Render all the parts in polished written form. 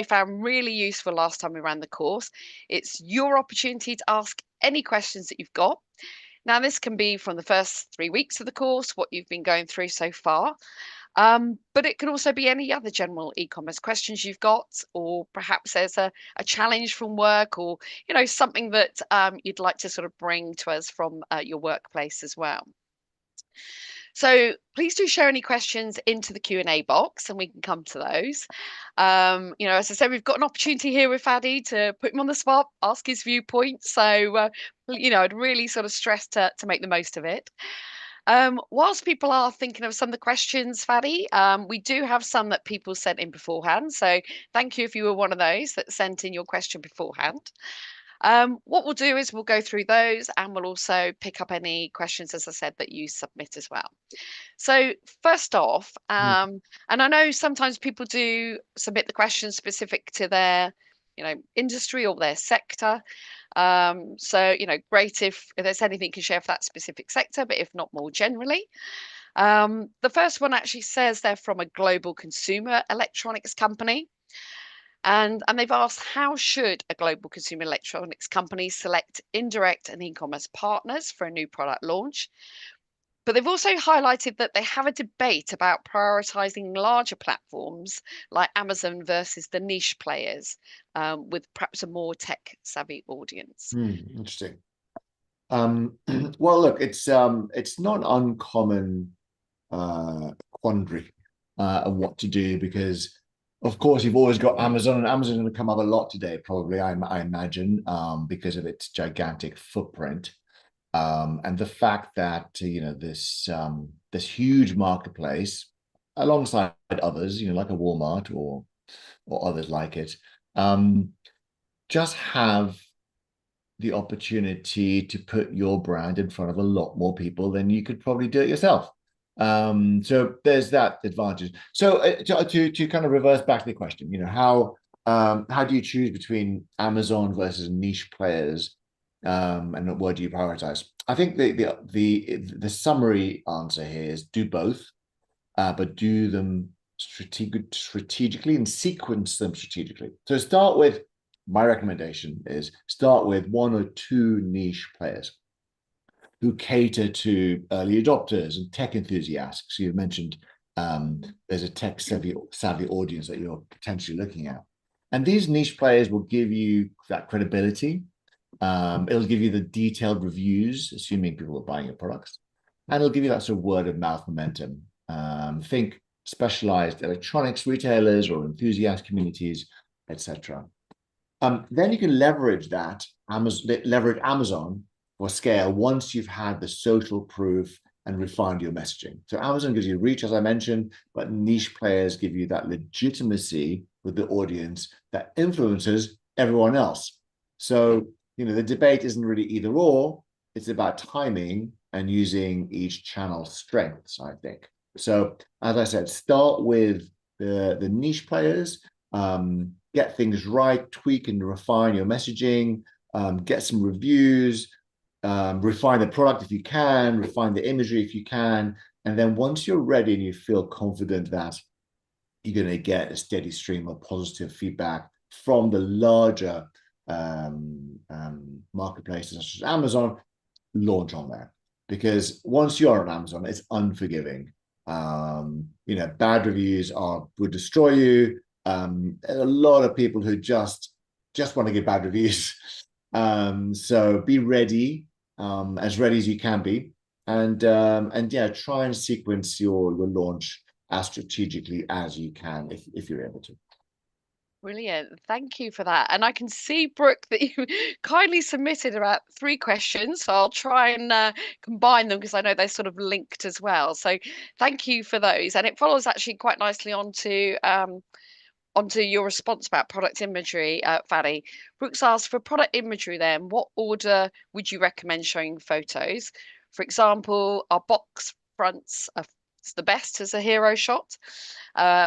we found really useful last time we ran the course. It's your opportunity to ask any questions that you've got. Now, this can be from the first 3 weeks of the course, what you've been going through so far. But it can also be any other general e-commerce questions you've got, or perhaps there's a challenge from work, or something that you'd like to sort of bring to us from your workplace as well. So please do share any questions into the Q&A box and we can come to those. As I said, we've got an opportunity here with Fadi to put him on the spot, ask his viewpoint. So, I'd really sort of stress to make the most of it. Whilst people are thinking of some of the questions, Fadi, we do have some that people sent in beforehand. So thank you if you were one of those that sent in your question beforehand. What we'll do is we'll go through those and we'll also pick up any questions, as I said, that you submit as well. So first off, and I know sometimes people do submit the questions specific to their, industry or their sector. So, great if there's anything you can share for that specific sector, but if not more generally. The first one actually says they're from a global consumer electronics company. And they've asked, how should a global consumer electronics company select indirect and e-commerce partners for a new product launch? But they've also highlighted that they have a debate about prioritizing larger platforms like Amazon versus the niche players, with perhaps a more tech-savvy audience. Interesting. Well, look, it's not an uncommon quandary of what to do, because of course you've always got Amazon, and Amazon's going to come up a lot today, probably, I imagine, because of its gigantic footprint. And the fact that this huge marketplace, alongside others, like a Walmart or others like it, just have the opportunity to put your brand in front of a lot more people than you could probably do it yourself. So there's that advantage. So to kind of reverse back to the question, how do you choose between Amazon versus niche players? And what do you prioritize? I think the summary answer here is do both, but do them strategically and sequence them strategically. So my recommendation is start with 1 or 2 niche players who cater to early adopters and tech enthusiasts. So you mentioned there's a tech savvy audience that you're potentially looking at. And these niche players will give you that credibility. It'll give you the detailed reviews, assuming people are buying your products, and it'll give you that sort of word of mouth momentum. Think specialized electronics retailers or enthusiast communities, etc. Then you can leverage Amazon for scale once you've had the social proof and refined your messaging. So Amazon gives you reach, as I mentioned, but niche players give you that legitimacy with the audience that influences everyone else. So the debate isn't really either or, it's about timing and using each channel's strengths, I think. So, as I said, start with the niche players, get things right, tweak and refine your messaging, get some reviews, refine the product if you can, refine the imagery if you can. And then once you're ready and you feel confident that you're going to get a steady stream of positive feedback from the larger marketplaces such as Amazon, launch on there. Because once you're on Amazon, it's unforgiving. Bad reviews would destroy you. A lot of people who just want to give bad reviews. So be ready, as ready as you can be, and try and sequence your launch as strategically as you can if you're able to. Brilliant. Thank you for that. And I can see, Brooke, that you kindly submitted about 3 questions. So I'll try and combine them because I know they're sort of linked as well. So thank you for those. And it follows actually quite nicely onto your response about product imagery, Fadi. Brooks asked, for product imagery then, what order would you recommend showing photos? For example, are box fronts the best as a hero shot?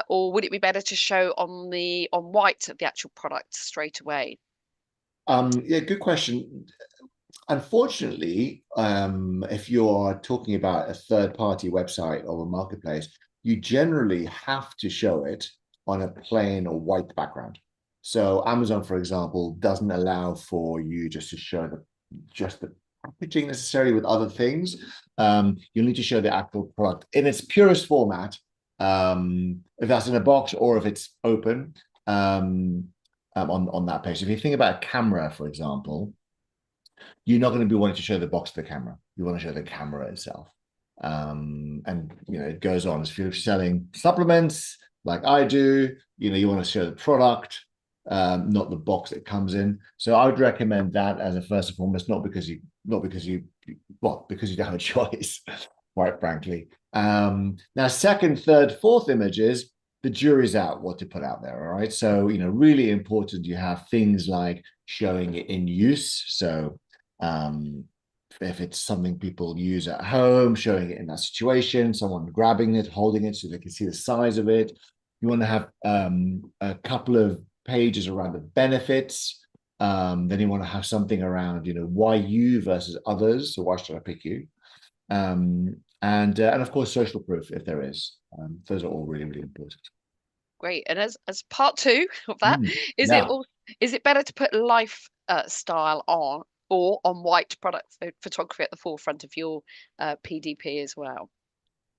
Or would it be better to show on white of the actual product straight away? Yeah, good question. Unfortunately, if you're talking about a third-party website or a marketplace, you generally have to show it on a plain or white background. So Amazon, for example, doesn't allow for you just to show just the packaging necessarily with other things. You'll need to show the actual product in its purest format, if that's in a box or if it's open, on that page. If you think about a camera, for example, you're not going to be wanting to show the box of the camera. You want to show the camera itself. And it goes on. If you're selling supplements like I do, you want to show the product, not the box it comes in. So I would recommend that as a first and foremost, because you don't have a choice, quite frankly. Now, second, third, fourth images, the jury's out what to put out there. All right. So, really important. You have things like showing it in use. So, um, if it's something people use at home, showing it in that situation, someone grabbing it, holding it so they can see the size of it. You want to have a couple of pages around the benefits. Then you want to have something around, why you versus others. So why should I pick you? And of course, social proof if there is. Those are all really, really important. Great. And as part two of that, Mm, is it yeah. all is it better to put life style on or on white product photography at the forefront of your PDP as well?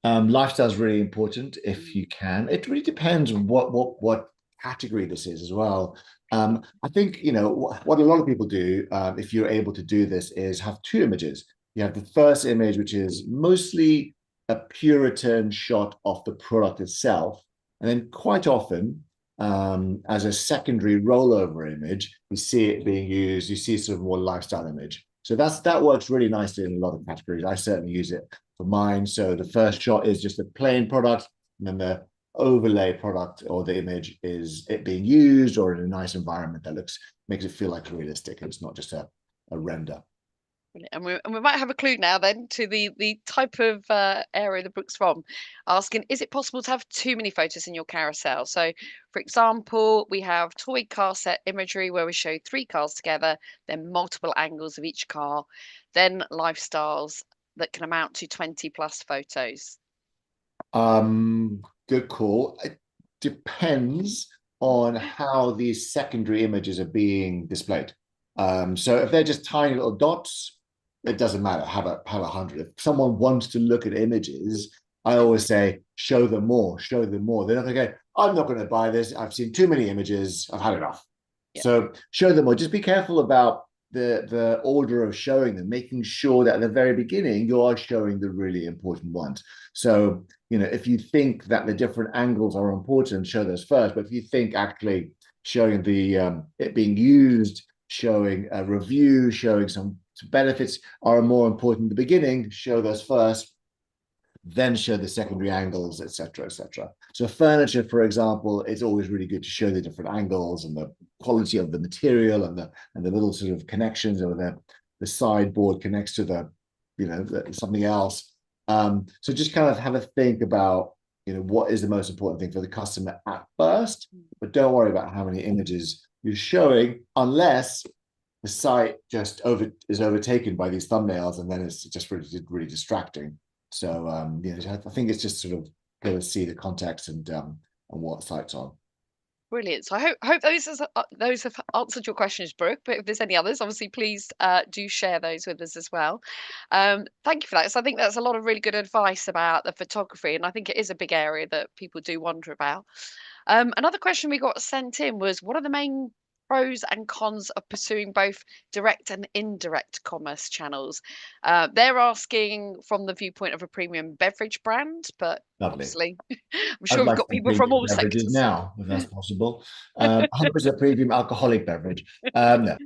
Lifestyle is really important if Mm. you can. It really depends on what category this is as well. I think what a lot of people do, if you're able to do this, is have two images. You have the first image, which is mostly a Puritan shot of the product itself, and then quite often, as a secondary rollover image, you see it being used. You see sort of more lifestyle image. So that works really nicely in a lot of categories. I certainly use it for mine. So the first shot is just a plain product, and then the overlay product or the image is it being used or in a nice environment that makes it feel like realistic. It's not just a render. Brilliant. And we might have a clue now then to the type of area the book's from. Asking, is it possible to have too many photos in your carousel? So, for example, we have toy car set imagery where we show three cars together, then multiple angles of each car, then lifestyles that can amount to 20 plus photos. Good call. It depends on how these secondary images are being displayed. So if they're just tiny little dots, it doesn't matter. Have 100. If someone wants to look at images, I always say show them more, show them more. They're not going to go, I'm not going to buy this. I've seen too many images. I've had enough. Yeah, So show them more. Just be careful about the order of showing them, making sure that at the very beginning you are showing the really important ones. So, if you think that the different angles are important, show those first. But if you think actually showing the it being used, showing a review, showing some benefits are more important at the beginning, show those first, then show the secondary angles, etc., etc. So furniture, for example, it's always really good to show the different angles and the quality of the material and the little sort of connections, or the sideboard connects to something else. So just kind of have a think about what is the most important thing for the customer at first, but don't worry about how many images you're showing unless the site just is overtaken by these thumbnails, and then it's just really, really distracting. So I think it's just sort of got to see the context and what site's on. brilliant. So I hope those have answered your questions, Brooke. But if there's any others, obviously please do share those with us as well. Thank you for that. So I think that's a lot of really good advice about the photography, and I think it is a big area that people do wonder about. Another question we got sent in was, what are the main pros and cons of pursuing both direct and indirect commerce channels? They're asking from the viewpoint of a premium beverage brand, but Lovely. obviously, I'm I'd sure we've like got some people from premium all beverages sectors. now, if that's possible. I hope it's a premium alcoholic beverage. No.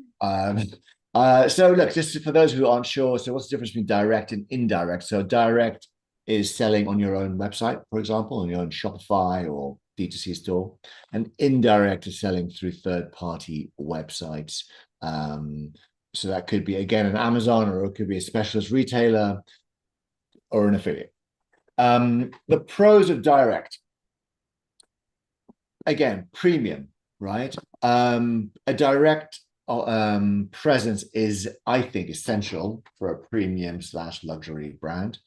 So look, just for those who aren't sure, so what's the difference between direct and indirect? So direct is selling on your own website, for example, on your own Shopify or D2C store, and indirect is selling through third-party websites. So that could be again an Amazon, or it could be a specialist retailer or an affiliate. The pros of direct, again, premium, right? A direct presence is, I think, essential for a premium slash luxury brand.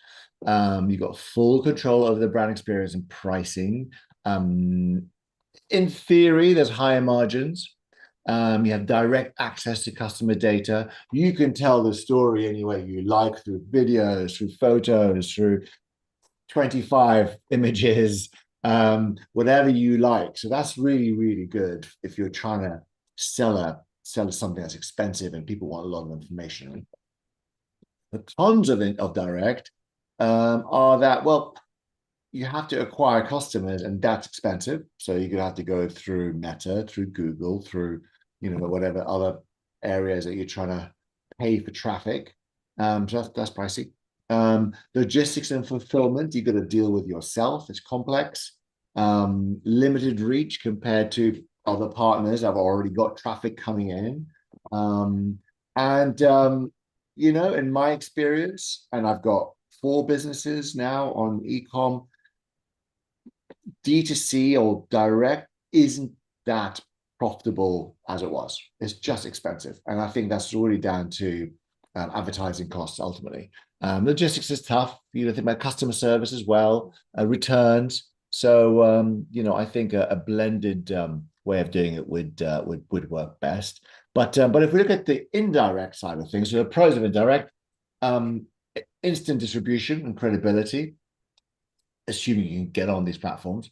You've got full control over the brand experience and pricing. In theory, there's higher margins, You have direct access to customer data. You can tell the story any way you like, through videos, through photos, through 25 images, whatever you like. So that's really, really good if you're trying to sell something that's expensive and people want a lot of information. The cons of direct are that, well, you have to acquire customers, and that's expensive. So you're gonna have to go through Meta, through Google, through whatever other areas that you're trying to pay for traffic. So that's pricey. Logistics and fulfillment, you've got to deal with yourself. It's complex. Limited reach compared to other partners that have already got traffic coming in. And in my experience, and I've got 4 businesses now on ecom, D2C or direct isn't that profitable as it was. It's just expensive. And I think that's really down to advertising costs ultimately. Logistics is tough. You know, think about customer service as well, returns. So I think a blended way of doing it would work best. But if we look at the indirect side of things, so the pros of indirect, um, instant distribution and credibility, assuming you can get on these platforms,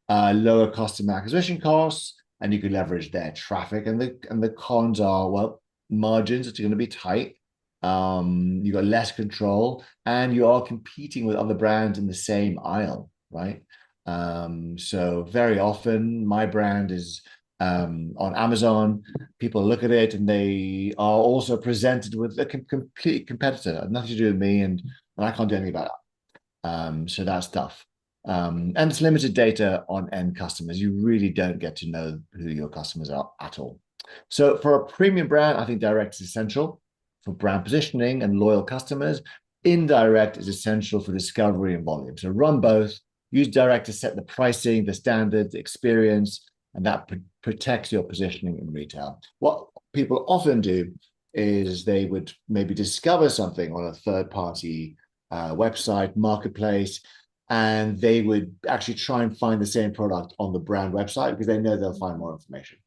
lower customer acquisition costs, and you can leverage their traffic. And the cons are, well, margins are going to be tight. You got less control, and you are competing with other brands in the same aisle, right? So very often my brand is on Amazon. People look at it and they are also presented with a complete competitor, nothing to do with me, and I can't do anything about it. So that's tough. And it's limited data on end customers. You really don't get to know who your customers are at all. So for a premium brand, I think direct is essential for brand positioning and loyal customers. Indirect is essential for discovery and volume. So run both. Use direct to set the pricing, the standards, the experience, and that protects your positioning in retail. What people often do is they would maybe discover something on a third-party website, marketplace, and they would actually try and find the same product on the brand website because they know they'll find more information.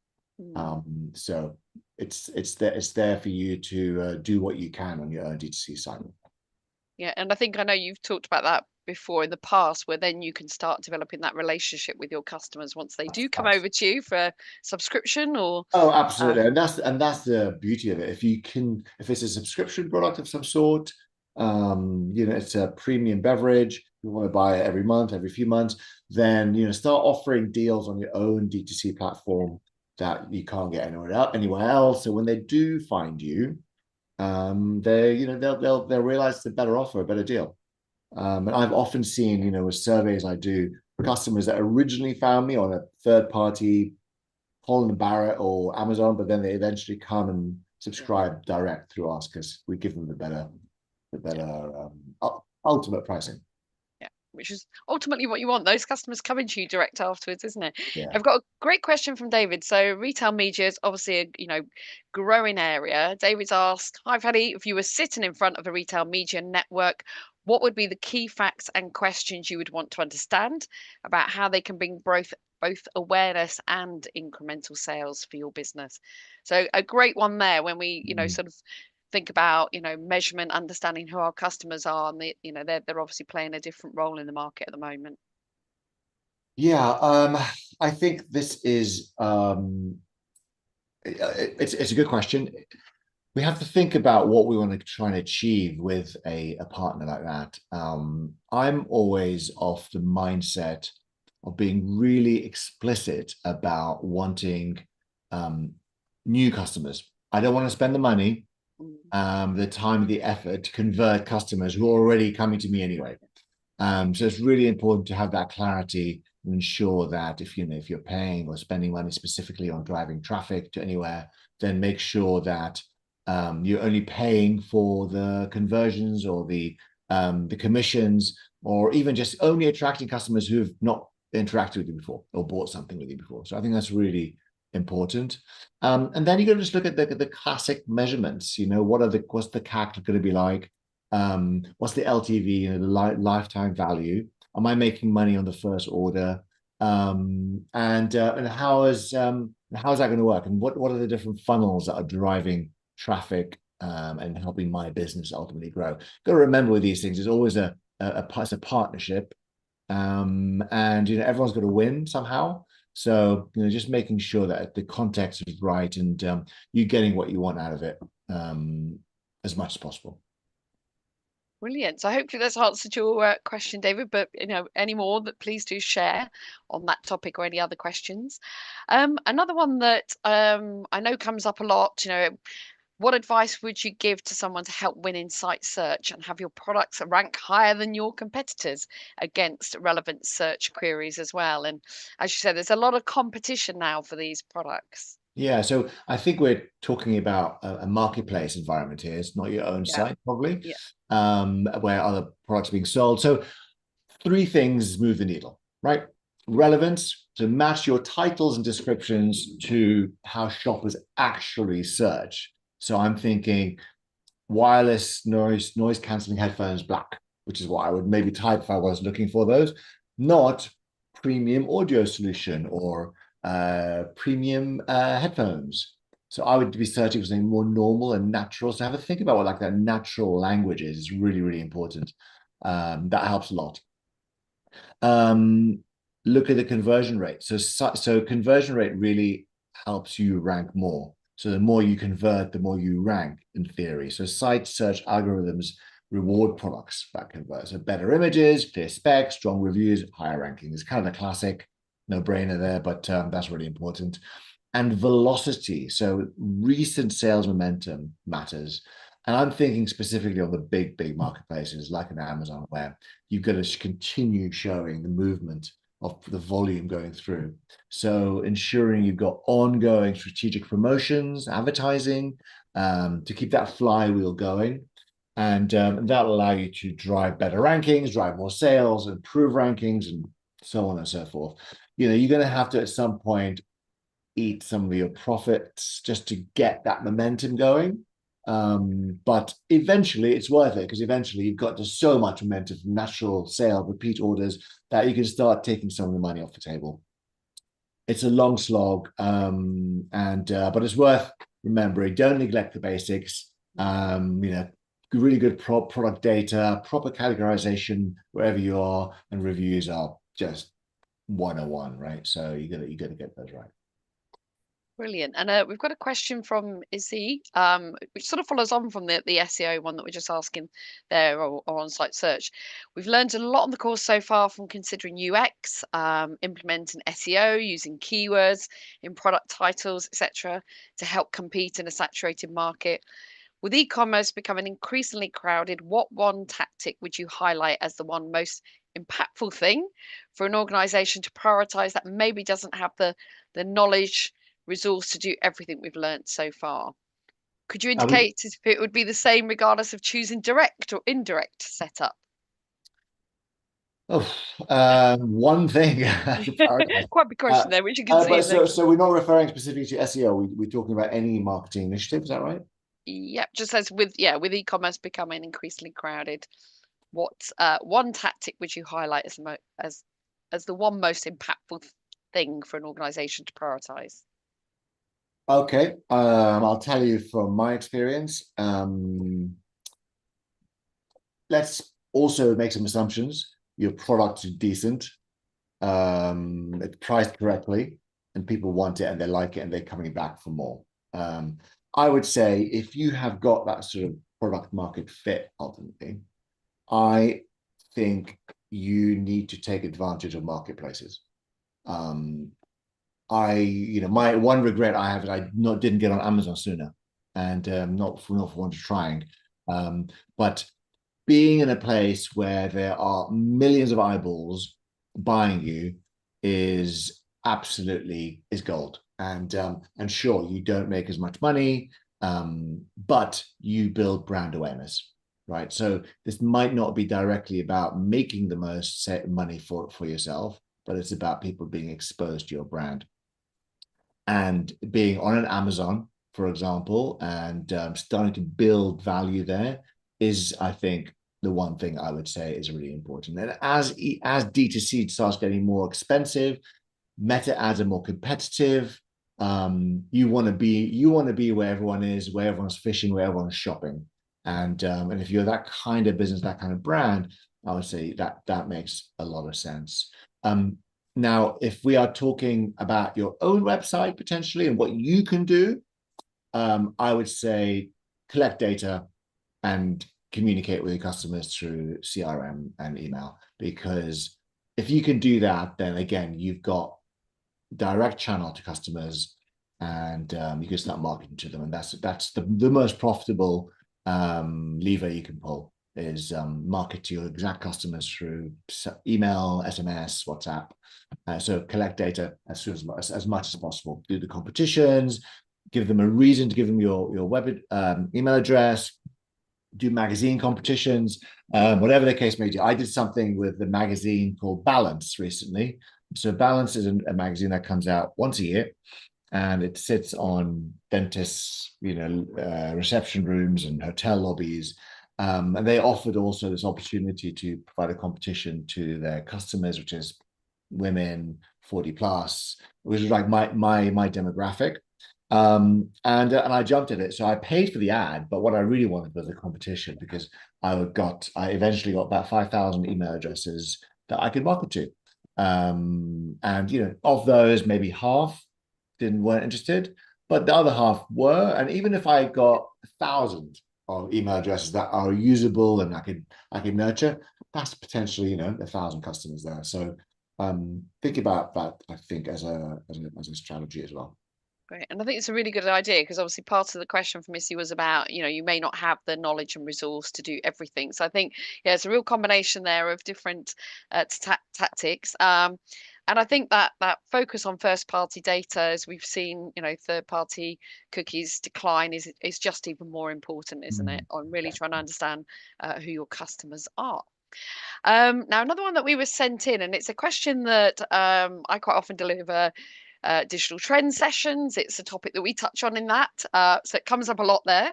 So it's there for you to do what you can on your own D2C site. Yeah, and I know you've talked about that before in the past, where then you can start developing that relationship with your customers once they do come over to you for subscription or Oh, absolutely, and that's the beauty of it. If it's a subscription product of some sort, it's a premium beverage. You want to buy it every month, every few months, then start offering deals on your own D2C platform that you can't get anywhere else. So when they do find you, they'll realize it's a better offer, a better deal. And I've often seen, with surveys I do, customers that originally found me on a third party Holland & Barrett or Amazon, but then they eventually come and subscribe direct through us because we give them the better ultimate pricing. yeah, which is ultimately what you want. Those customers coming to you direct afterwards, isn't it? Yeah. I've got a great question from David. So retail media is obviously a growing area. David's asked, "Hi Paddy, if you were sitting in front of a retail media network, what would be the key facts and questions you would want to understand about how they can bring both awareness and incremental sales for your business?" So a great one there when we, sort of think about, measurement, understanding who our customers are, and they're obviously playing a different role in the market at the moment. Yeah, I think this is it's a good question. We have to think about what we want to try and achieve with a partner like that. I'm always of the mindset of being really explicit about wanting new customers. I don't want to spend the money, the time, the effort to convert customers who are already coming to me anyway. So it's really important to have that clarity and ensure that if you're paying or spending money specifically on driving traffic to anywhere, then make sure that you're only paying for the conversions or the commissions, or even just only attracting customers who've not interacted with you before or bought something with you before. So I think that's really important. And then you got to just look at the classic measurements. What's the CAC going to be like? What's the LTV, the lifetime value? Am I making money on the first order? And how is how's that going to work? And what are the different funnels that are driving traffic and helping my business ultimately grow? Got to remember with these things, it's always it's a partnership, and everyone's got to win somehow. So just making sure that the context is right and you're getting what you want out of it as much as possible. Brilliant. So hopefully that's answered your question, David. But any more that please do share on that topic or any other questions. Another one that I know comes up a lot. What advice would you give to someone to help win in site search and have your products rank higher than your competitors against relevant search queries as well? And as you said, there's a lot of competition now for these products. Yeah, so I think we're talking about a marketplace environment here. It's not your own Yeah, site, probably, yeah. where other products are being sold. So three things move the needle, right? Relevance, to match your titles and descriptions to how shoppers actually search. So I'm thinking wireless noise cancelling headphones black, which is what I would maybe type if I was looking for those, not premium audio solution or premium headphones. So I would be searching for something more normal and natural. So have a think about what like that natural language is. It's really, really important. That helps a lot. Um, Look at the conversion rate. So conversion rate really helps you rank more. So the more you convert, the more you rank in theory. So site search algorithms reward products that convert. So better images, clear specs, strong reviews, higher ranking. It's kind of a classic no-brainer there, but that's really important. And velocity. So recent sales momentum matters. And I'm thinking specifically on the big, big marketplaces like an Amazon, where you've got to continue showing the movement of the volume going through. So ensuring you've got ongoing strategic promotions, advertising to keep that flywheel going. And that'll allow you to drive better rankings, drive more sales, improve rankings, and so on and so forth. You're going to have to at some point eat some of your profits just to get that momentum going. But eventually it's worth it because eventually you've got just so much momentum from natural sale, repeat orders that you can start taking some of the money off the table. It's a long slog, and but it's worth remembering. Don't neglect the basics. Really good product data, proper categorization wherever you are, and reviews are just 101, right? So you gotta get those right. Brilliant. And we've got a question from Izzy, which sort of follows on from the SEO one that we're just asking there, or on-site search. We've learned a lot on the course so far from considering UX, implementing SEO, using keywords in product titles, etc., to help compete in a saturated market. With e-commerce becoming increasingly crowded, what one tactic would you highlight as the one most impactful thing for an organization to prioritize that maybe doesn't have the knowledge, resource to do everything we've learned so far? Could you Um, indicate if it would be the same regardless of choosing direct or indirect setup? Oh, one thing to prioritize. Quite a big question Uh, there, which you can see but in the so we're not referring specifically to SEO. We're talking about any marketing initiative. Is that right? yep, just as with e-commerce becoming increasingly crowded, what one tactic would you highlight as as the one most impactful thing for an organization to prioritize? Okay. I'll tell you from my experience. Let's also make some assumptions. Your product is decent, it's priced correctly, and people want it and they like it and they're coming back for more. Um, I would say if you have got that sort of product market fit, ultimately, I think you need to take advantage of marketplaces. Um, my one regret I have is I didn't get on Amazon sooner, and not for want of trying. But being in a place where there are millions of eyeballs buying you is gold. And sure, you don't make as much money, but you build brand awareness, right? So this might not be directly about making the most money for yourself, but it's about people being exposed to your brand and being on an Amazon, for example, and starting to build value there is, I think, the one thing I would say is really important. And as D2C starts getting more expensive, meta ads are more competitive. you want to be where everyone is, where everyone's fishing, where everyone's shopping. And if you're that kind of business, that kind of brand, I would say that makes a lot of sense. Um, Now, if we are talking about your own website potentially and what you can do, I would say collect data and communicate with your customers through CRM and email. Because if you can do that, then again, you've got direct channel to customers, and you can start marketing to them. And that's the most profitable lever you can pull is market to your exact customers through email, SMS, WhatsApp. So collect data as soon as much as possible. Do the competitions, give them a reason to give them your web email address, do magazine competitions, whatever the case may be. I did something with the magazine called Balance recently. So Balance is a magazine that comes out once a year, and it sits on dentists, reception rooms and hotel lobbies. And they offered also this opportunity to provide a competition to their customers, which is women 40 plus, which is like my demographic. And I jumped at it. So I paid for the ad, but what I really wanted was a competition because I eventually got about 5,000 email addresses that I could market to. And of those, maybe half weren't interested, but the other half were. And even if I got 1,000 of email addresses that are usable and I could nurture, that's potentially 1,000 customers there. So think about that, I think, as a strategy as well. Great. And I think it's a really good idea because obviously part of the question for Missy was about, you may not have the knowledge and resource to do everything. So I think, yeah, it's a real combination there of different tactics. And I think that focus on first party data, as we've seen, third party cookies decline is just even more important, isn't it? On really trying to understand who your customers are. Now, another one that we were sent in, and it's a question that I quite often deliver digital trend sessions. It's a topic that we touch on in that. So it comes up a lot there.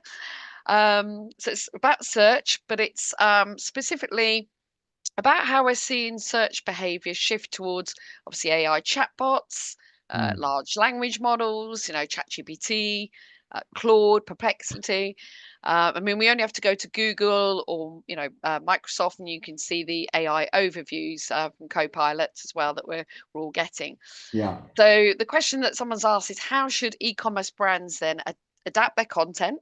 So it's about search, but it's specifically about how we're seeing search behavior shift towards obviously AI chatbots, large language models, ChatGPT, Claude, Perplexity. I mean, we only have to go to Google or Microsoft, and you can see the AI overviews from Copilot as well that we're all getting. Yeah. So the question that someone's asked is how should e-commerce brands then adapt their content,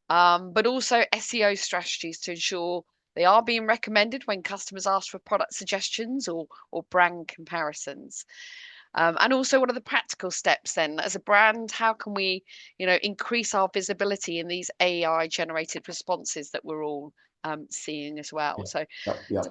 but also SEO strategies to ensure they are being recommended when customers ask for product suggestions or brand comparisons. And also, what are the practical steps then as a brand? How can we, increase our visibility in these AI generated responses that we're all seeing as well? Yeah. So, Yep. Yep.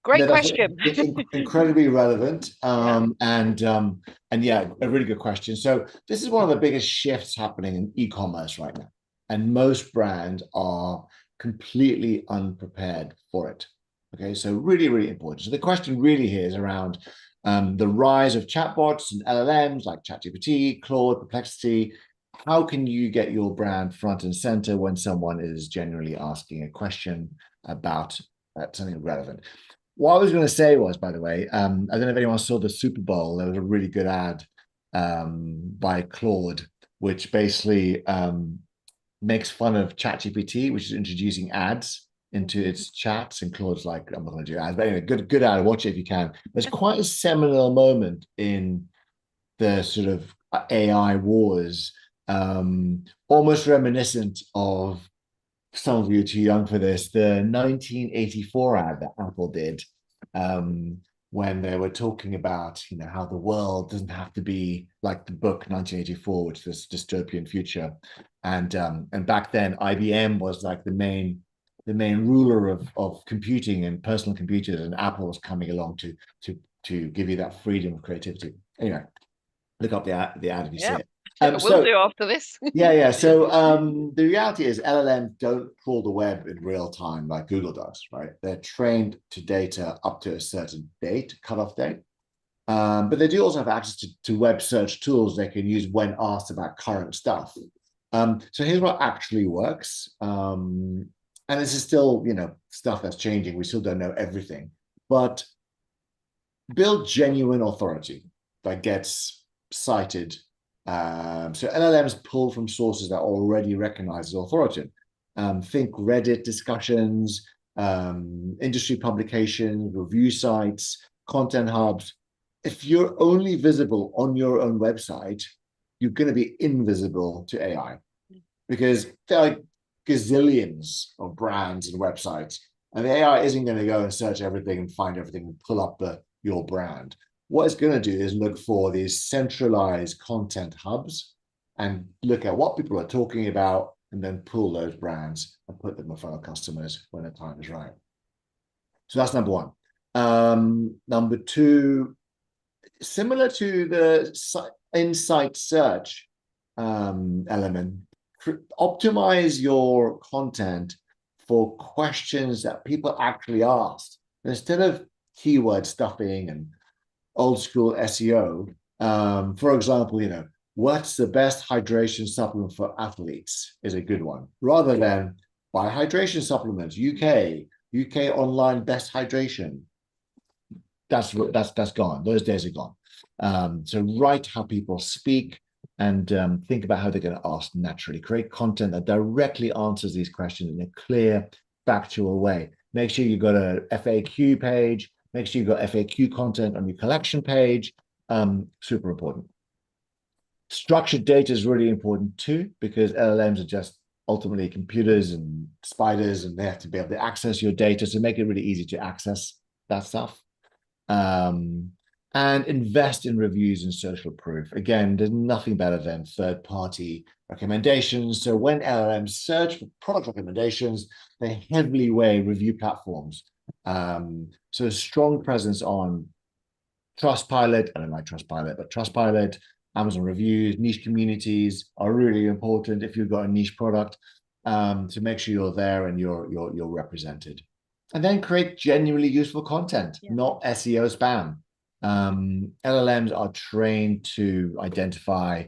great No, that's question. incredibly relevant. Yeah. And yeah, a really good question. So this is one of the biggest shifts happening in e-commerce right now. And most brands are completely unprepared for it. Okay, so really, really important. So the question really here is around the rise of chatbots and LLMs like ChatGPT, Claude, Perplexity. How can you get your brand front and center when someone is genuinely asking a question about something relevant? What I was going to say was, by the way, I don't know if anyone saw the Super Bowl. There was a really good ad by Claude, which basically makes fun of ChatGPT, which is introducing ads into its chats. And Claude's like, I'm not going to do ads. But anyway, good ad. Watch it if you can. There's quite a seminal moment in the sort of AI wars, almost reminiscent of, some of you are too young for this, the 1984 ad that Apple did, when they were talking about, how the world doesn't have to be like the book 1984, which was dystopian future. And back then, IBM was like the main ruler of computing and personal computers, and Apple was coming along to give you that freedom of creativity. Anyway, look up the ad if you see Yeah. it. We'll do after this. Yeah. So the reality is LLMs don't crawl the web in real time like Google does, right? They're trained to data up to a certain date, cutoff date. But they do also have access to web search tools they can use when asked about current stuff. So here's what actually works. And this is still, stuff that's changing. We still don't know everything. But build genuine authority that gets cited So LLMs pull from sources that are already recognized as authoritative. Think Reddit discussions, industry publications, review sites, content hubs. If you're only visible on your own website, you're going to be invisible to AI because there are gazillions of brands and websites, and the AI isn't going to go and search everything and find everything and pull up your brand. What it's going to do is look for these centralized content hubs and look at what people are talking about and then pull those brands and put them in front of customers when the time is right. So that's number one. Number two, similar to the insight search element, optimize your content for questions that people actually asked. Instead of keyword stuffing and old school SEO, for example, what's the best hydration supplement for athletes is a good one, rather than buy hydration supplements, UK online best hydration. That's gone. Those days are gone. So write how people speak and think about how they're going to ask naturally. Create content that directly answers these questions in a clear, factual way. Make sure you've got a FAQ page. Make sure you've got FAQ content on your collection page. Super important. Structured data is really important too, because LLMs are just ultimately computers and spiders, and they have to be able to access your data. So make it really easy to access that stuff. And invest in reviews and social proof. Again, there's nothing better than third-party recommendations. So when LLMs search for product recommendations, they heavily weigh review platforms. So a strong presence on Trustpilot, I don't like Trustpilot, but Trustpilot, Amazon reviews, niche communities are really important if you've got a niche product, to make sure you're there and you're represented. And then create genuinely useful content, not SEO spam. LLMs are trained to identify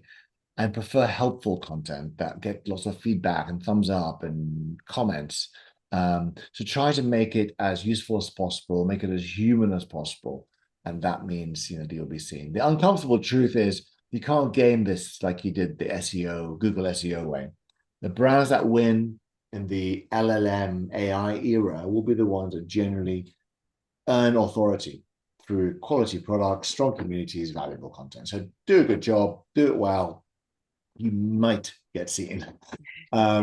and prefer helpful content that get lots of feedback and thumbs up and comments. So try to make it as useful as possible, make it as human as possible. And that means, that you'll be seeing. The uncomfortable truth is you can't game this like you did the SEO, Google SEO way. The brands that win in the LLM AI era will be the ones that generally earn authority through quality products, strong communities, valuable content. So do a good job, do it well. You might get seen.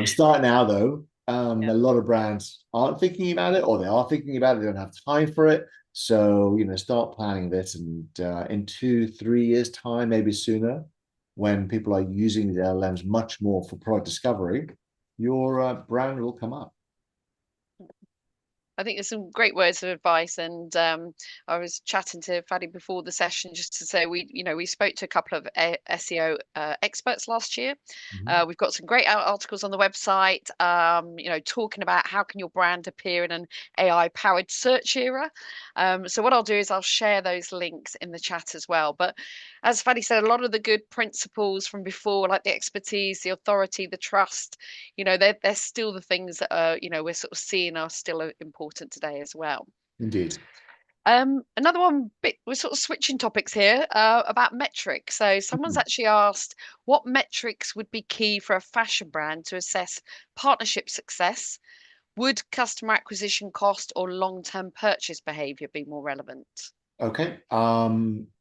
Start now, though. A lot of brands aren't thinking about it, or they are thinking about it, they don't have time for it. So, start planning this, and in 2-3 years' time, maybe sooner, when people are using the LLMs much more for product discovery, your brand will come up. I think there's some great words of advice, and I was chatting to Fadi before the session just to say we spoke to a couple of SEO experts last year. We've got some great articles on the website, talking about how can your brand appear in an AI-powered search era. So what I'll do is I'll share those links in the chat as well. But as Fadi said, a lot of the good principles from before, like the expertise, the authority, the trust, they're still the things that are, we're sort of seeing are still important today as well. Indeed. Another one bit, we're sort of switching topics here, about metrics. So someone's actually asked what metrics would be key for a fashion brand to assess partnership success. Would customer acquisition cost or long-term purchase behavior be more relevant? Okay.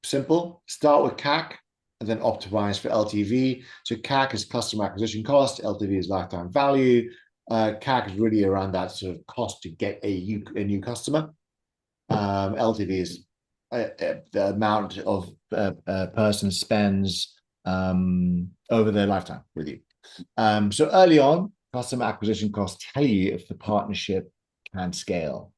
Simple. Start with CAC and then optimize for LTV. So CAC is customer acquisition cost, LTV is lifetime value. CAC is really around that sort of cost to get a new customer. LTV is the amount of a person spends over their lifetime with you. So early on, customer acquisition costs tell you if the partnership can scale.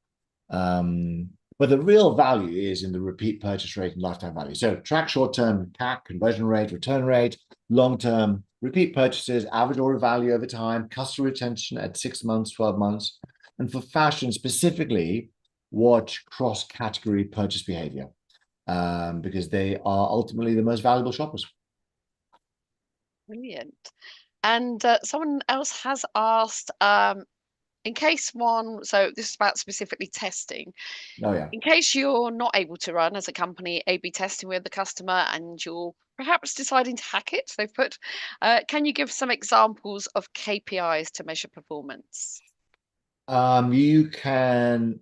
But the real value is in the repeat purchase rate and lifetime value. So track short-term CAC, conversion rate, return rate, long-term repeat purchases, average order value over time, customer retention at 6 months, 12 months. And for fashion specifically, watch cross-category purchase behavior, because they are ultimately the most valuable shoppers. Brilliant. And someone else has asked, in case one, so this is about specifically testing. Oh, yeah. In case you're not able to run as a company A/B testing with the customer and you're perhaps deciding to hack it, they've put. Can you give some examples of KPIs to measure performance? You can.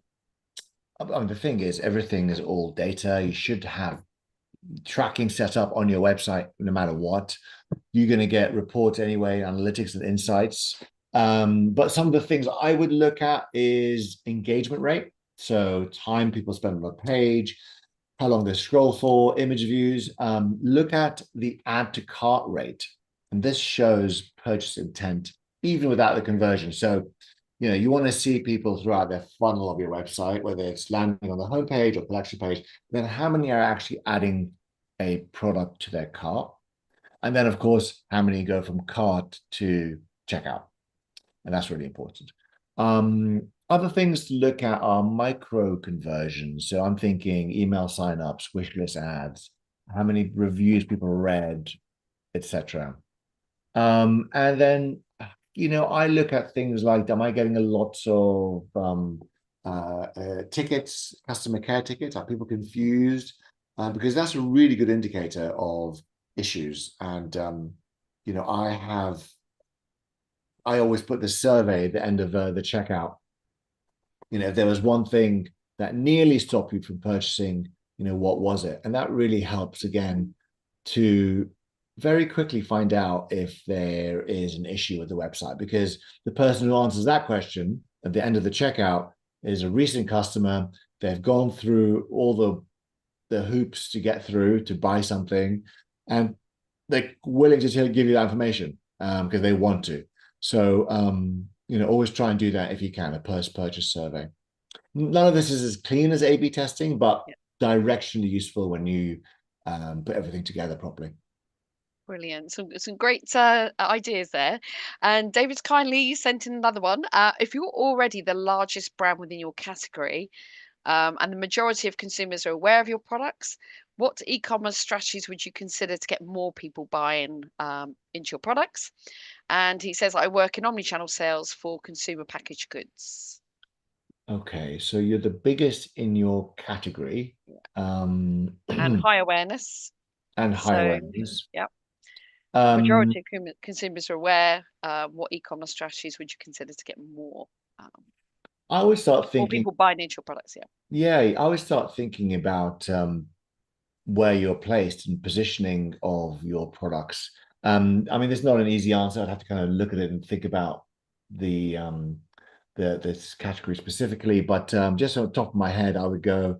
I mean, the thing is, everything is all data. You should have tracking set up on your website no matter what. You're going to get reports anyway, analytics and insights. But some of the things I would look at is engagement rate. So time people spend on a page, how long they scroll for, image views. Look at the add to cart rate. And this shows purchase intent even without the conversion. So, you want to see people throughout their funnel of your website, whether it's landing on the homepage or collection page, then how many are actually adding a product to their cart? And then, of course, how many go from cart to checkout? And that's really important. Other things to look at are micro conversions. So I'm thinking email signups, wish list ads, how many reviews people read, etc. And then, I look at things like, am I getting a lot of tickets, customer care tickets? Are people confused? Because that's a really good indicator of issues. And I always put the survey at the end of the checkout. If there was one thing that nearly stopped you from purchasing, what was it? And that really helps again to very quickly find out if there is an issue with the website, because the person who answers that question at the end of the checkout is a recent customer. They've gone through all the hoops to get through to buy something, and they're willing to give you that information because they want to. So, always try and do that if you can, a post-purchase survey. None of this is as clean as A/B testing, but Yeah, directionally useful when you put everything together properly. brilliant. Some great ideas there. And David's kindly sent in another one. If you're already the largest brand within your category, and the majority of consumers are aware of your products, what e-commerce strategies would you consider to get more people buying into your products? And he says, I work in omnichannel sales for consumer packaged goods. Okay, so you're the biggest in your category, And and high awareness. high So, awareness. yeah, Um, majority of consumers are aware. What e-commerce strategies would you consider to get um, I always start more thinking, people buying into your products? Yeah. yeah, I always start thinking about where you're placed and positioning of your products. I mean, there's not an easy answer. I'd have to kind of look at it and think about the this category specifically. But just on the top of my head, I would go,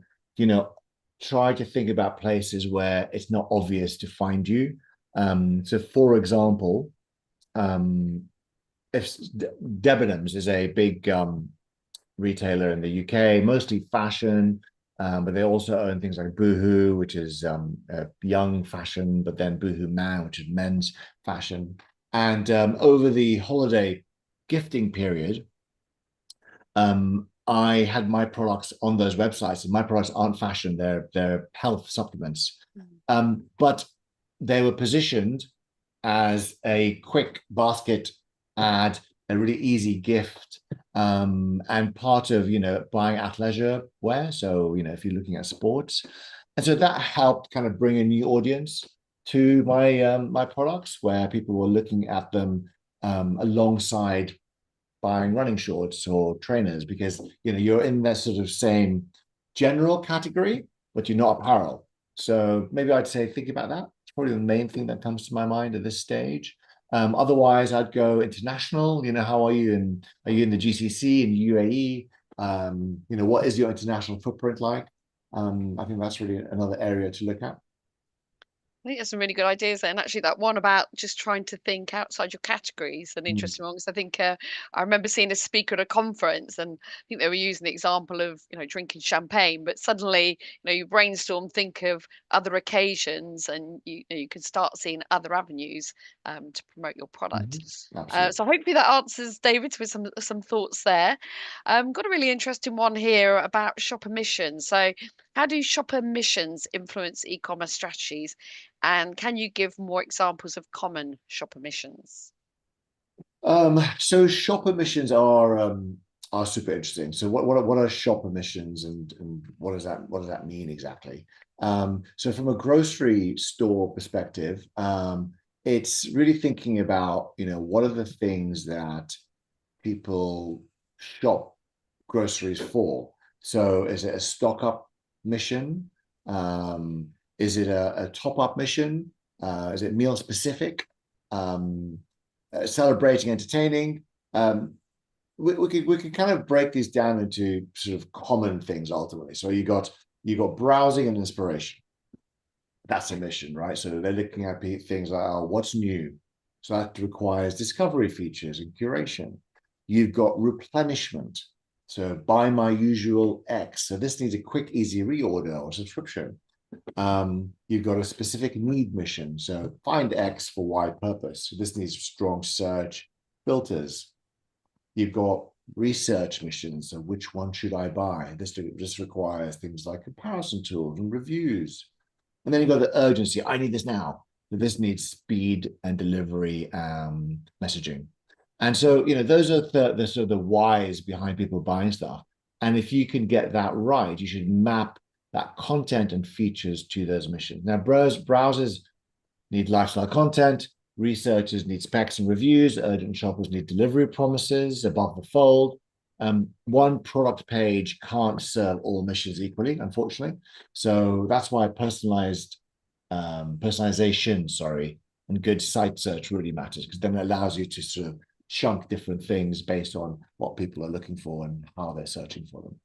try to think about places where it's not obvious to find you. So, for example, um, if Debenhams is a big retailer in the UK, mostly fashion, but they also own things like Boohoo, which is young fashion, but then Boohoo Man, which is men's fashion. And over the holiday gifting period, I had my products on those websites, and my products aren't fashion; they're health supplements. Mhm. But they were positioned as a quick basket ad, a really easy gift, and part of buying athleisure wear. So if you're looking at sports, and so that helped kind of bring a new audience to my products, where people were looking at them alongside buying running shorts or trainers, because you're in that sort of same general category, but you're not apparel. So maybe I'd say think about that. It's probably the main thing that comes to my mind at this stage. Otherwise, I'd go international. How are you? And are you in the GCC in UAE? What is your international footprint like? I think that's really another area to look at. I think there's some really good ideas there. And actually, that one about just trying to think outside your categories, an Mm. interesting one. Because I think I remember seeing a speaker at a conference, and I think they were using the example of drinking champagne. But suddenly, you brainstorm, think of other occasions, and you can start seeing other avenues to promote your product. Mhm. Absolutely. So hopefully that answers David with some thoughts there. Got a really interesting one here about shopper missions. So how do shopper missions influence e-commerce strategies? And can you give more examples of common shopper missions? So shopper missions are are super interesting. So what are shop emissions, and what does that mean exactly? So from a grocery store perspective, it's really thinking about, what are the things that people shop groceries for. So is it a stock up mission? Is it a top up mission? Is it meal specific? Um, Celebrating, entertaining? Um, we could kind of break these down into sort of common things ultimately. So you got browsing and inspiration. That's a mission, right? So they're looking at things like, oh, what's new? So that requires discovery features and curation. You've got replenishment. So buy my usual X. So this needs a quick, easy reorder or subscription. You've got a specific need mission. So find X for Y purpose. So this needs strong search filters. You've got research missions. So which one should I buy? This requires things like comparison tools and reviews. And then you've got the urgency. I need this now. This needs speed and delivery messaging. And so, those are the sort of the whys behind people buying stuff. And if you can get that right, you should map that content and features to those missions. Now, browsers need lifestyle content, researchers need specs and reviews, urgent shoppers need delivery promises above the fold. One product page can't serve all missions equally, unfortunately. So that's why personalization, sorry, and good site search really matters, because then it allows you to sort of chunk different things based on what people are looking for and how they're searching for them.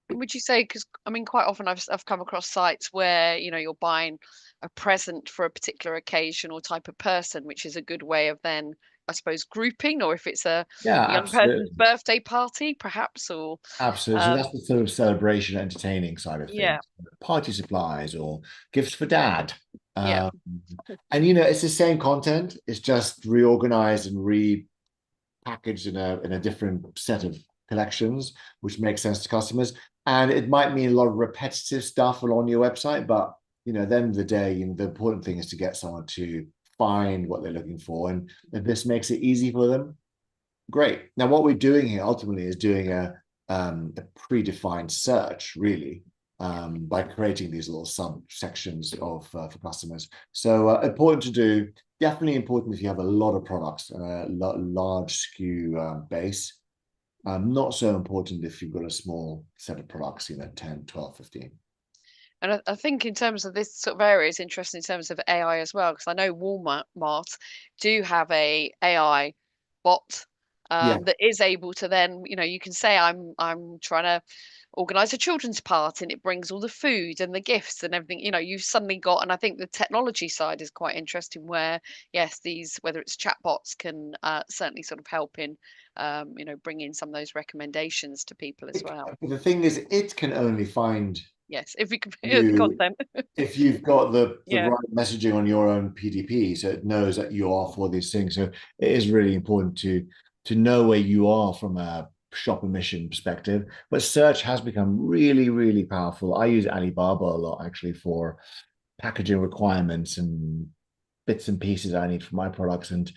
And would you say, because I mean, quite often I've come across sites where, you're buying a present for a particular occasion or type of person, which is a good way of then, I suppose, grouping, or if it's a Yeah, young person's absolutely. birthday party, perhaps, or Absolutely. So um, that's the sort of celebration, entertaining side of yeah, things. Party supplies or gifts for dad. yeah. Um, and it's the same content. It's just reorganized and repackaged in a different set of collections, which makes sense to customers. And it might mean a lot of repetitive stuff on your website, but at the end of the day, the important thing is to get someone to find what they're looking for. And if this makes it easy for them, great. Now, what we're doing here ultimately is doing a predefined search, really, by creating these little subsections for customers. So important to do. Definitely important if you have a lot of products and a large SKU base. Not so important if you've got a small set of products, 10, 12, 15. And I think in terms of this sort of area, it's interesting in terms of AI as well, because I know Walmart do have a AI bot Yeah, that is able to then, you can say I'm trying to organize a children's part, and it brings all the food and the gifts and everything. You've suddenly got, and I think the technology side is quite interesting, where yes, these whether it's chatbots can certainly sort of help in, bring in some of those recommendations to people as well. the thing is, it can only find Yes, if we can the you content. if you've got the Yeah. right messaging on your own PDP, so it knows that you are for these things. So it is really important to know where you are from a shop emission perspective. But search has become really, really powerful. I use Alibaba a lot actually for packaging requirements and bits and pieces I need for my products. And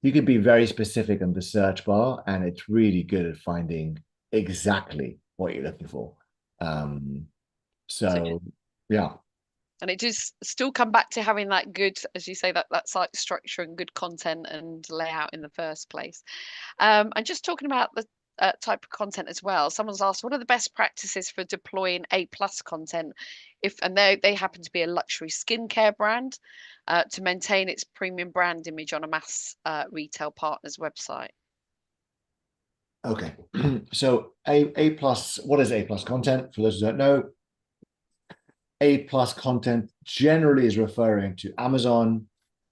you can be very specific on the search bar, and it's really good at finding exactly what you're looking for. Um, So so yeah. and it does still come back to having that good, as you say, that site structure and good content and layout in the first place. And just talking about the type of content as well. Someone's asked, what are the best practices for deploying A+ content if and they happen to be a luxury skincare brand to maintain its premium brand image on a mass retail partner's website? Okay. So A plus, what is A plus content? For those who don't know, A plus content generally is referring to Amazon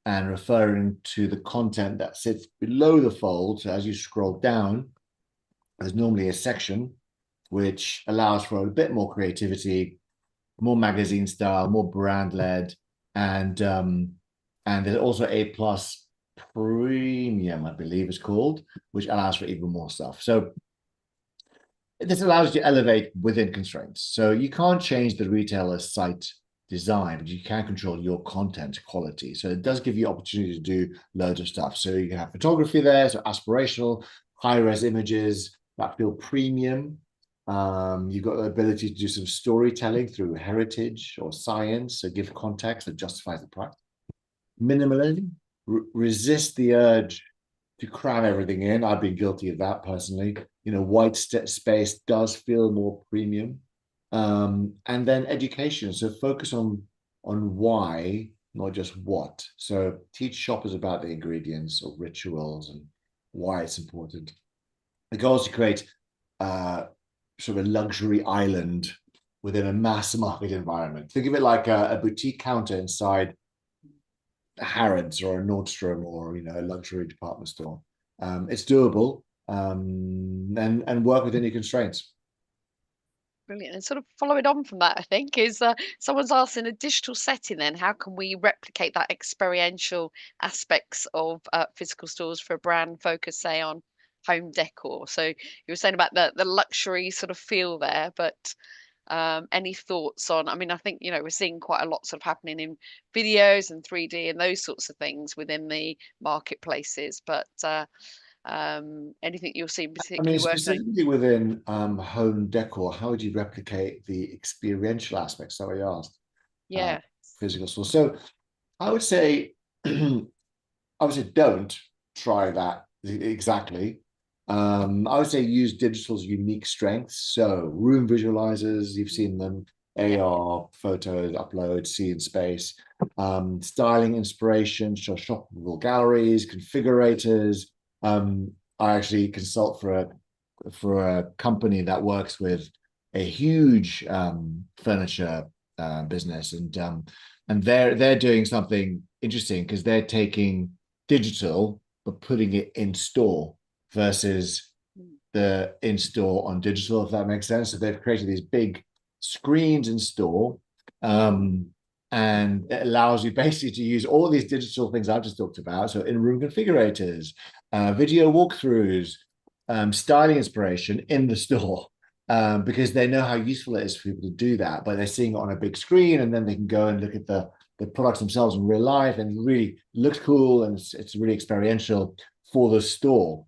and referring to the content that sits below the fold. So as you scroll down, there's normally a section which allows for a bit more creativity, more magazine style, more brand led, and there's also A plus premium, I believe it's called, which allows for even more stuff. So this allows you to elevate within constraints. So you can't change the retailer's site design, but you can control your content quality. So it does give you opportunity to do loads of stuff. So you can have photography there, so aspirational, high res images, that feel premium. You've got the ability to do some storytelling through heritage or science, so give context that justifies the price. Minimalism, resist the urge to cram everything in. I've been guilty of that personally. White space does feel more premium. And then education. So focus on why, not just what. So teach shoppers about the ingredients or rituals and why it's important. The goal is to create sort of a luxury island within a mass market environment. Think of it like a boutique counter inside a Harrods or a Nordstrom or a luxury department store. It's doable, and work within your constraints. Brilliant. And sort of following on from that, I think, is someone's asked, in a digital setting, then how can we replicate that experiential aspects of physical stores for a brand focus, say, on home decor? So you were saying about the luxury sort of feel there, but any thoughts on, I mean, I think, we're seeing quite a lot sort of happening in videos and 3D and those sorts of things within the marketplaces, but anything you're seeing I mean, particularly working on? specifically within home decor, how would you replicate the experiential aspects that we asked? Uh, Yeah. Physical stores. So I would say, obviously, don't try that exactly. I would say use digital's unique strengths. So room visualizers, you've seen them, Yeah. AR, photos, upload, see in space, styling inspiration, shoppable galleries, configurators. Um, I actually consult for a company that works with a huge furniture business, and they're doing something interesting because they're taking digital but putting it in store versus Mm. the in store on digital, if that makes sense. So they've created these big screens in store, um, and it allows you basically to use all these digital things I've just talked about. So in-room configurators, video walkthroughs, styling inspiration in the store. Because they know how useful it is for people to do that, but they're seeing it on a big screen, and then they can go and look at the products themselves in real life, and it really looks cool, and it's really experiential for the store.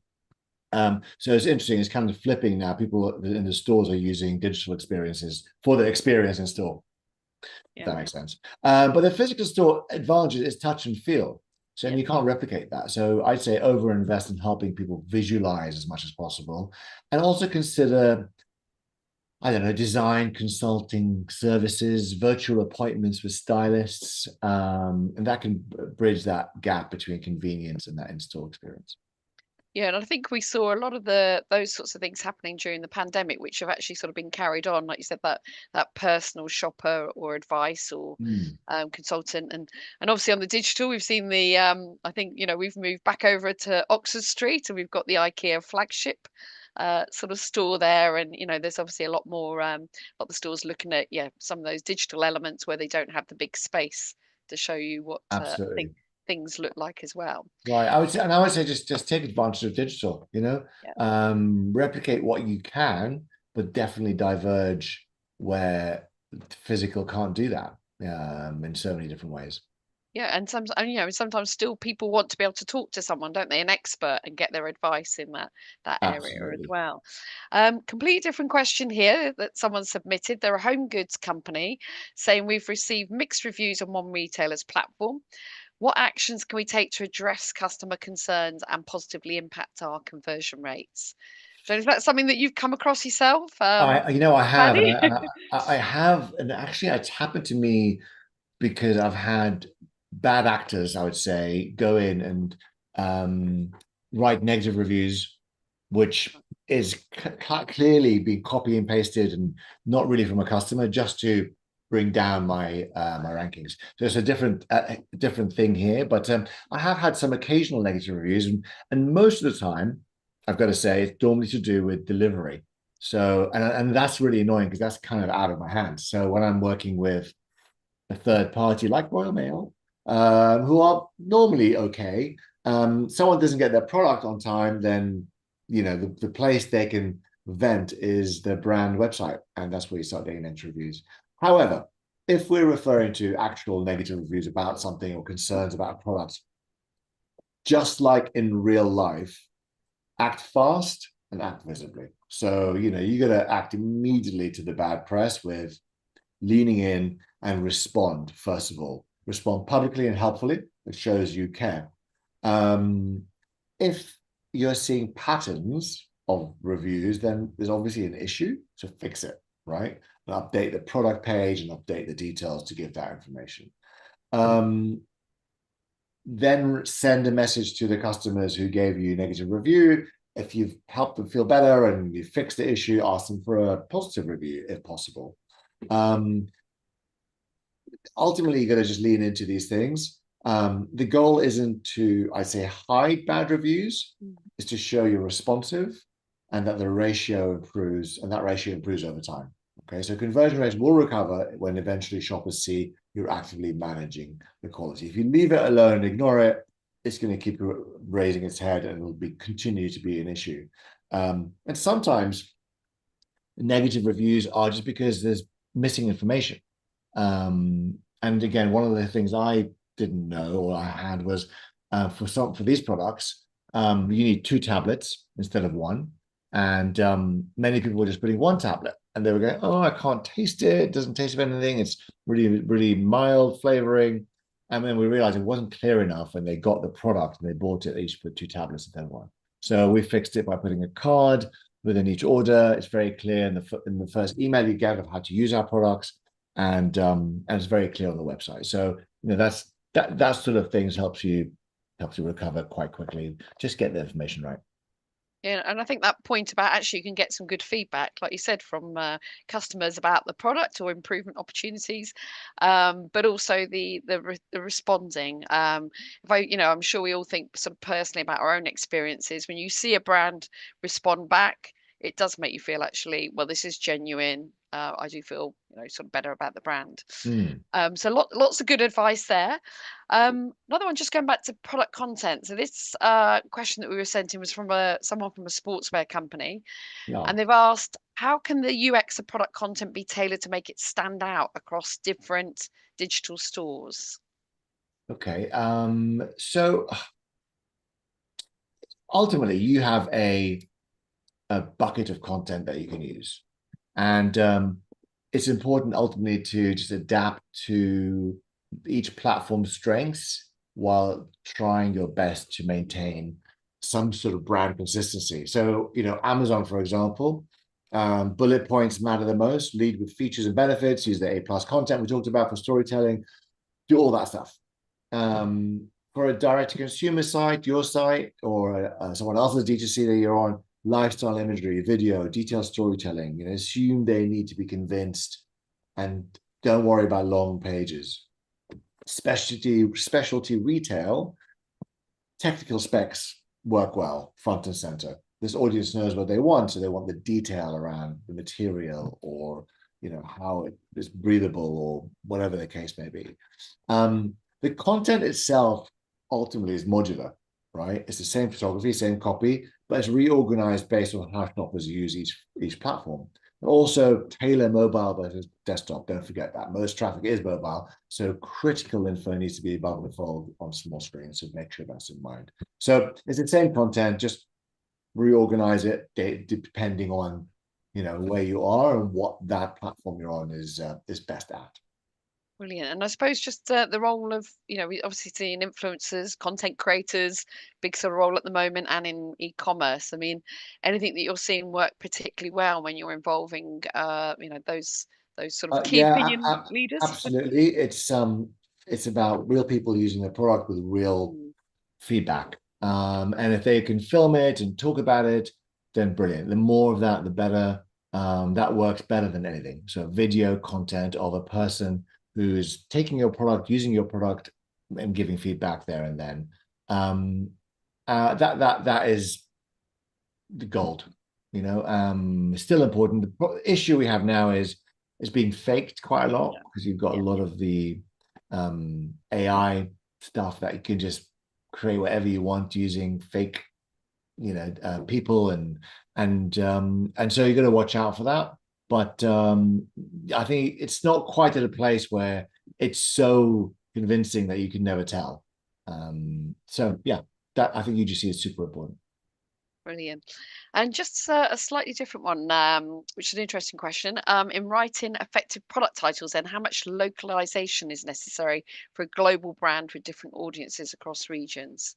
So it's interesting. It's kind of flipping now. People in the stores are using digital experiences for the experience in store, if Yeah. that makes sense. But the physical store advantage is touch and feel. So Yeah. and you can't replicate that. So I'd say over invest in helping people visualize as much as possible, and also consider, I don't know, design consulting services, virtual appointments with stylists, and that can bridge that gap between convenience and that in-store experience. Yeah, and I think we saw a lot of those sorts of things happening during the pandemic, which have actually sort of been carried on, like you said, that personal shopper or advice or Mm, consultant, and obviously on the digital, we've seen the I think we've moved back over to Oxford Street, and we've got the IKEA flagship sort of store there, and there's obviously a lot more lot the stores looking at some of those digital elements where they don't have the big space to show you what absolutely. things look like as well. Right. I would say just take advantage of digital, Yeah. replicate what you can, but definitely diverge where physical can't do that, in so many different ways. Yeah, and sometimes still people want to be able to talk to someone, don't they? An expert, and get their advice in that area as Absolutely. well. Completely different question here that someone submitted. They're a home goods company saying we've received mixed reviews on one retailer's platform. What actions can we take to address customer concerns and positively impact our conversion rates? So is that something that you've come across yourself, I have, and Paddy? I have, and actually, it's happened to me because I've had bad actors, I would say, go in and um, write negative reviews, which is clearly being copy and pasted and not really from a customer, just to bring down my rankings. So it's a different thing here, but I have had some occasional negative reviews, and most of the time, I've got to say, it's normally to do with delivery. So and that's really annoying because that's kind of out of my hands. So when I'm working with a third party like Royal Mail, who are normally okay. Someone doesn't get their product on time, then the place they can vent is the brand website, and that's where you start getting negative reviews. However, if we're referring to actual negative reviews about something or concerns about a product, just like in real life, act fast, and act visibly. So, you got to act immediately to the bad press with leaning in and respond, first of all. Respond publicly and helpfully. It shows you care. Um, if you're seeing patterns of reviews, then there's obviously an issue, so fix it, right? And update the product page and update the details to give that information. Then send a message to the customers who gave you a negative review. If you've helped them feel better and you fixed the issue, ask them for a positive review if possible. Ultimately, you got to just lean into these things. The goal isn't to, I say, hide bad reviews, it's to show you're responsive and that the ratio improves, and that ratio improves over time. Okay, so conversion rates will recover when eventually shoppers see you're actively managing the quality. If you leave it alone and ignore it, it's going to keep raising its head and it'll continue to be an issue. And sometimes negative reviews are just because there's missing information. And again, one of the things I didn't know or I had was for these products, you need 2 tablets instead of one. And many people were just putting 1 tablet and they were going, oh, I can't taste it. It doesn't taste of anything. It's really, really mild flavoring. And then we realized it wasn't clear enough when they got the product and they bought it, they each put 2 tablets instead of one. So we fixed it by putting a card within each order. It's very clear in the first email you get of how to use our products, and it's very clear on the website. So that sort of things helps you recover quite quickly. Just get the information right. Yeah, and I think that point about actually you can get some good feedback, like you said, from customers about the product or improvement opportunities, but also the responding. If I'm sure we all think sort of personally about our own experiences. When you see a brand respond back, it does make you feel actually, well, this is genuine. I do feel sort of better about the brand. Mm. So lots of good advice there. Another one, just going back to product content. So this question that we were sent in was from someone from a sportswear company, Yeah. and they've asked, how can the UX of product content be tailored to make it stand out across different digital stores? Okay. So ultimately, you have a bucket of content that you can use. And it's important ultimately to just adapt to each platform's strengths while trying your best to maintain some sort of brand consistency. So, Amazon, for example, bullet points matter the most, lead with features and benefits, use the A+ content we talked about for storytelling, do all that stuff. For a direct to consumer site, your site, or someone else's D2C that you're on, lifestyle imagery, video, detailed storytelling, assume they need to be convinced and don't worry about long pages. Specialty retail, technical specs work well, front and center. This audience knows what they want, so they want the detail around the material or how it is breathable or whatever the case may be. The content itself ultimately is modular, right? It's the same photography, same copy, but it's reorganized based on how shoppers use each platform. And also tailor mobile versus desktop. Don't forget that most traffic is mobile, so critical info needs to be above the fold on small screens. So make sure that's in mind. So it's the same content, just reorganize it depending on where you are and what that platform you're on is best at. Brilliant. And I suppose just the role of, we obviously seeing influencers, content creators, big sort of role at the moment, and in e-commerce. I mean, anything that you're seeing work particularly well when you're involving, those sort of key Yeah, opinion leaders? absolutely. It's about real people using their product with real Mm, feedback. And if they can film it and talk about it, then brilliant. The more of that, the better. That works better than anything. So video content of a person who is taking your product, using your product, and giving feedback there and then. That is the gold. Still important. The issue we have now is being faked quite a lot yeah, because you've got a yeah. lot of the AI stuff that you can just create whatever you want using fake, people and so you got to watch out for that. But I think it's not quite at a place where it's so convincing that you can never tell. So yeah, that I think UGC is super important. Brilliant. And just a slightly different one, which is an interesting question. In writing effective product titles, then how much localization is necessary for a global brand with different audiences across regions?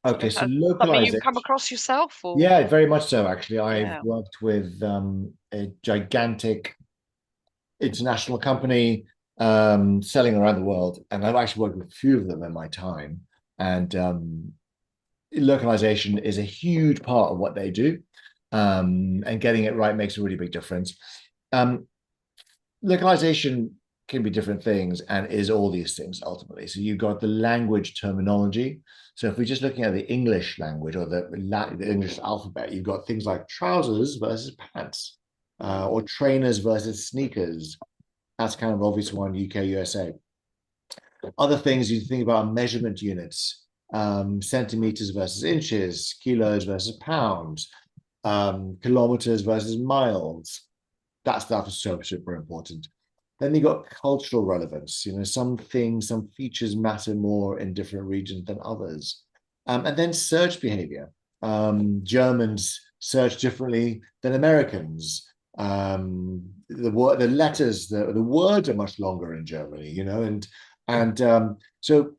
Don't know Okay, if so that's something you've localization. come across yourself or Yeah, very much so, actually. I've yeah. worked with a gigantic international company selling around the world, and I've actually worked with a few of them in my time. And localization is a huge part of what they do, and getting it right makes a really big difference. Um, Localization can be different things and is all these things ultimately. So you've got the language terminology. So if we're just looking at the English language or the English alphabet, you've got things like trousers versus pants, or Mm, trainers versus sneakers. That's kind of obvious one, UK, USA. Other things you think about are measurement units, centimeters versus inches, kilos versus pounds, kilometers versus miles. That stuff is so super important. Then you got cultural relevance. You know, some things, some features matter more in different regions than others. And then search behavior. Germans search differently than Americans. The letters, the words are much longer in Germany. You know, and so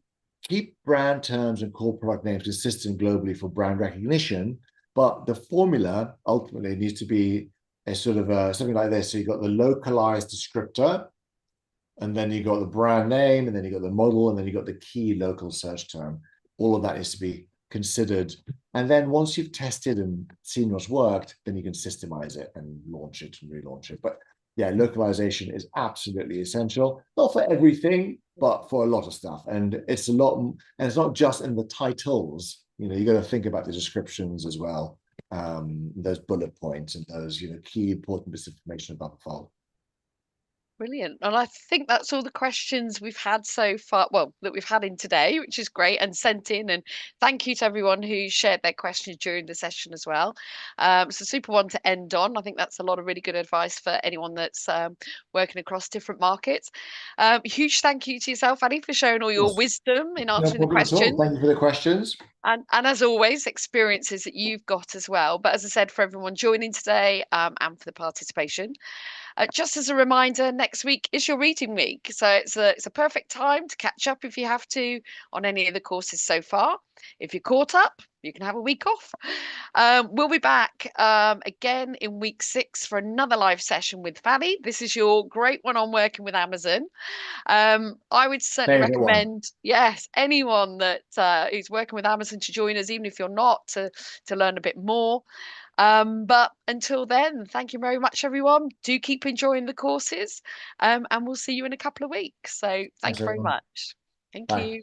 keep brand terms and core product names consistent globally for brand recognition. But the formula ultimately needs to be a sort of something like this. So you've got the localized descriptor, and then you got the brand name, and then you got the model, and then you got the key local search term. All of that needs to be considered. And then once you've tested and seen what's worked, then you can systemize it and launch it and relaunch it. But yeah, localization is absolutely essential, not for everything, but for a lot of stuff. And it's a lot, and it's not just in the titles. You know, you got to think about the descriptions as well, those bullet points and those, key important bits of information about the file. brilliant. And I think that's all the questions we've had so far, well, that we've had in today, which is great and sent in. And thank you to everyone who shared their questions during the session as well. It's a super one to end on. I think that's a lot of really good advice for anyone that's working across different markets. Huge thank you to yourself, Annie, for sharing all Of your course, wisdom in no answering the problem at all. questions. Thank you for the questions. And as always, experiences that you've got as well. But as I said, for everyone joining today and for the participation, just as a reminder, next week is your reading week, so it's a perfect time to catch up if you have to on any of the courses so far. If you're caught up, you can have a week off. We'll be back again in week 6 for another live session with Fanny. This is your great one on working with Amazon. I would certainly Favorite one. recommend, yes, anyone that is working with Amazon to join us, even if you're not, to learn a bit more. But until then, thank you very much, everyone. Do keep enjoying the courses, and we'll see you in a couple of weeks. So thank Thanks, you very everyone. much. Thank Bye. you.